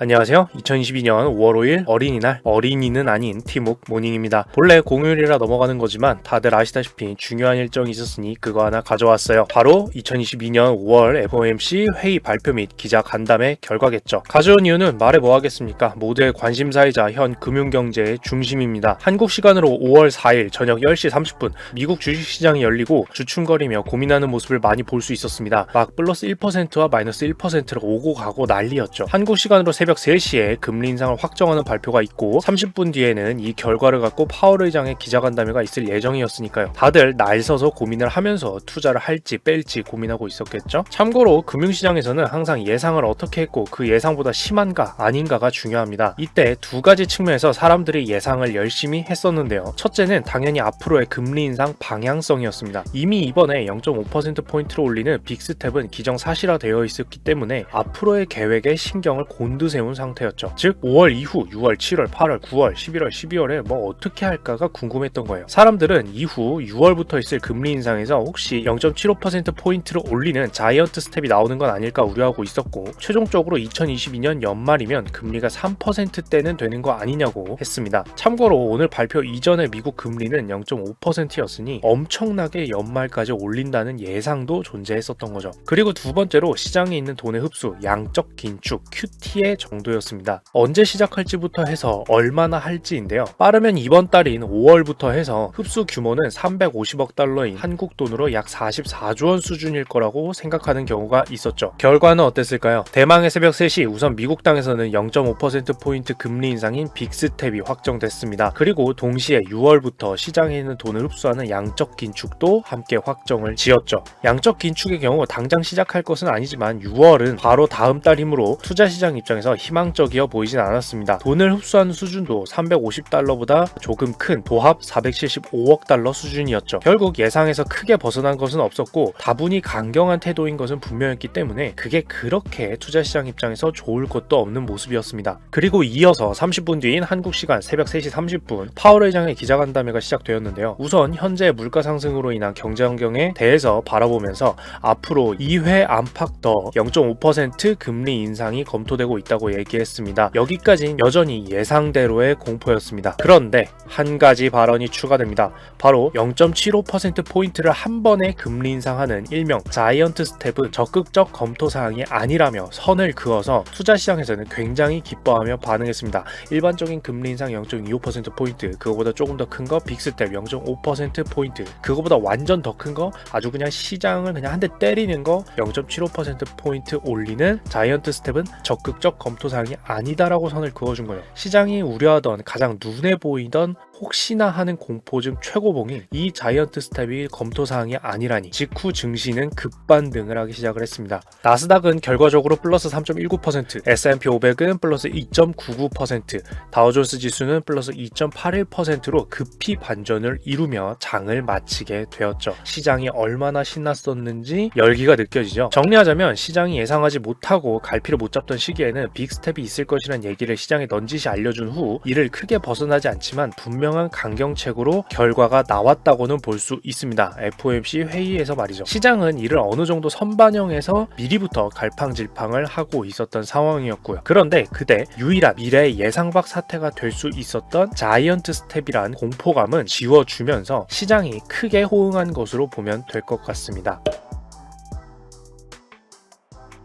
안녕하세요. 2022년 5월 5일 어린이날, 어린이는 아닌 티묵 모닝입니다. 본래 공휴일이라 넘어가는 거지만 다들 아시다시피 중요한 일정이 있었으니 그거 하나 가져왔어요. 바로 2022년 5월 FOMC 회의 발표 및 기자 간담회 결과겠죠. 가져온 이유는 말해 뭐 하겠습니까? 모두의 관심사이자 현 금융경제의 중심입니다. 한국 시간으로 5월 4일 저녁 10시 30분 미국 주식시장이 열리고 주춤거리며 고민하는 모습을 많이 볼 수 있었습니다. 막 플러스 1%와 마이너스 1%로 오고 가고 난리였죠. 한국 시간으로 새벽 3시에 금리 인상을 확정하는 발표가 있고 30분 뒤에는 이 결과를 갖고 파월 의장의 기자간담회가 있을 예정이었으니까요. 다들 날 서서 고민을 하면서 투자를 할지 뺄지 고민하고 있었겠죠. 참고로 금융시장에서는 항상 예상을 어떻게 했고 그 예상보다 심한가 아닌가가 중요합니다. 이때 두 가지 측면에서 사람들이 예상을 열심히 했었는데요. 첫째는 당연히 앞으로의 금리 인상 방향성이었습니다. 이미 이번에 0.5%포인트를 올리는 빅스텝은 기정사실화되어 있었기 때문에 앞으로의 계획에 신경을 곤두세운 상태였죠. 즉 5월 이후 6월, 7월, 8월, 9월, 11월, 12월에 뭐 어떻게 할까가 궁금했던 거예요. 사람들은 이후 6월부터 있을 금리 인상에서 혹시 0.75%포인트를 올리는 자이언트 스텝이 나오는 건 아닐까 우려하고 있었고 최종적으로 2022년 연말이면 금리가 3%대는 되는 거 아니냐고 했습니다. 참고로 오늘 발표 이전에 미국 금리는 0.5%였으니 엄청나게 연말까지 올린다는 예상도 존재했었던 거죠. 그리고 두 번째로 시장에 있는 돈의 흡수, 양적 긴축, QT의 정도였습니다. 언제 시작할지부터 해서 얼마나 할지인데요. 빠르면 이번 달인 5월부터 해서 흡수 규모는 350억 달러인 한국 돈으로 약 44조 원 수준일 거라고 생각하는 경우가 있었죠. 결과는 어땠을까요? 대망의 새벽 3시 우선 미국 당에서는 0.5%포인트 금리 인상인 빅스텝이 확정됐습니다. 그리고 동시에 6월부터 시장에 있는 돈을 흡수하는 양적 긴축도 함께 확정을 지었죠. 양적 긴축의 경우 당장 시작할 것은 아니지만 6월은 바로 다음 달이므로 투자시장 입장에서 희망적이어 보이진 않았습니다. 돈을 흡수하는 수준도 350달러보다 조금 큰 도합 475억 달러 수준이었죠. 결국 예상에서 크게 벗어난 것은 없었고 다분히 강경한 태도인 것은 분명했기 때문에 그게 그렇게 투자시장 입장에서 좋을 것도 없는 모습이었습니다. 그리고 이어서 30분 뒤인 한국 시간 새벽 3시 30분 파월 의장의 기자간담회가 시작되었는데요. 우선 현재 물가 상승으로 인한 경제 환경에 대해서 바라보면서 앞으로 2회 안팎 더 0.5% 금리 인상이 검토되고 있다고 얘기했습니다. 여기까지는 여전히 예상대로의 공포였습니다. 그런데 한 가지 발언이 추가됩니다. 바로 0.75%포인트를 한 번에 금리 인상하는 일명 자이언트 스텝은 적극적 검토 사항이 아니라며 선을 그어서 투자시장에서는 굉장히 기뻐하며 반응했습니다. 일반적인 금리 인상 0.25%포인트, 그거보다 조금 더 큰 거 빅스텝 0.5%포인트, 그거보다 완전 더 큰 거 아주 그냥 시장을 그냥 한 대 때리는 거 0.75%포인트 올리는 자이언트 스텝은 적극적 검토 사항이 아니다라고 선을 그어준 거예요. 시장이 우려하던 가장 눈에 보이던 혹시나 하는 공포증 최고봉이 이 자이언트 스텝이 검토 사항이 아니라니 직후 증시는 급반등을 하기 시작을 했습니다. 나스닥은 결과적으로 플러스 3.19%, S&P 500은 플러스 2.99%, 다우존스 지수는 플러스 2.81%로 급히 반전을 이루며 장을 마치게 되었죠. 시장이 얼마나 신났었는지 열기가 느껴지죠. 정리하자면 시장이 예상하지 못하고 갈피를 못 잡던 시기에는 빅스텝이 있을 것이라는 얘기를 시장에 넌지시 알려준 후 이를 크게 벗어나지 않지만 분명한 강경책으로 결과가 나왔다고는 볼 수 있습니다. FOMC 회의에서 말이죠. 시장은 이를 어느 정도 선반영해서 미리부터 갈팡질팡을 하고 있었던 상황이었고요. 그런데 그때 유일한 미래의 예상 밖 사태가 될 수 있었던 자이언트 스텝이란 공포감은 지워주면서 시장이 크게 호응한 것으로 보면 될 것 같습니다.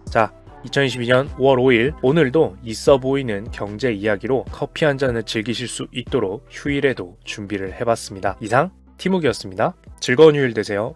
자, 2022년 5월 5일 오늘도 있어 보이는 경제 이야기로 커피 한 잔을 즐기실 수 있도록 휴일에도 준비를 해봤습니다. 이상 티묵이었습니다. 즐거운 휴일 되세요.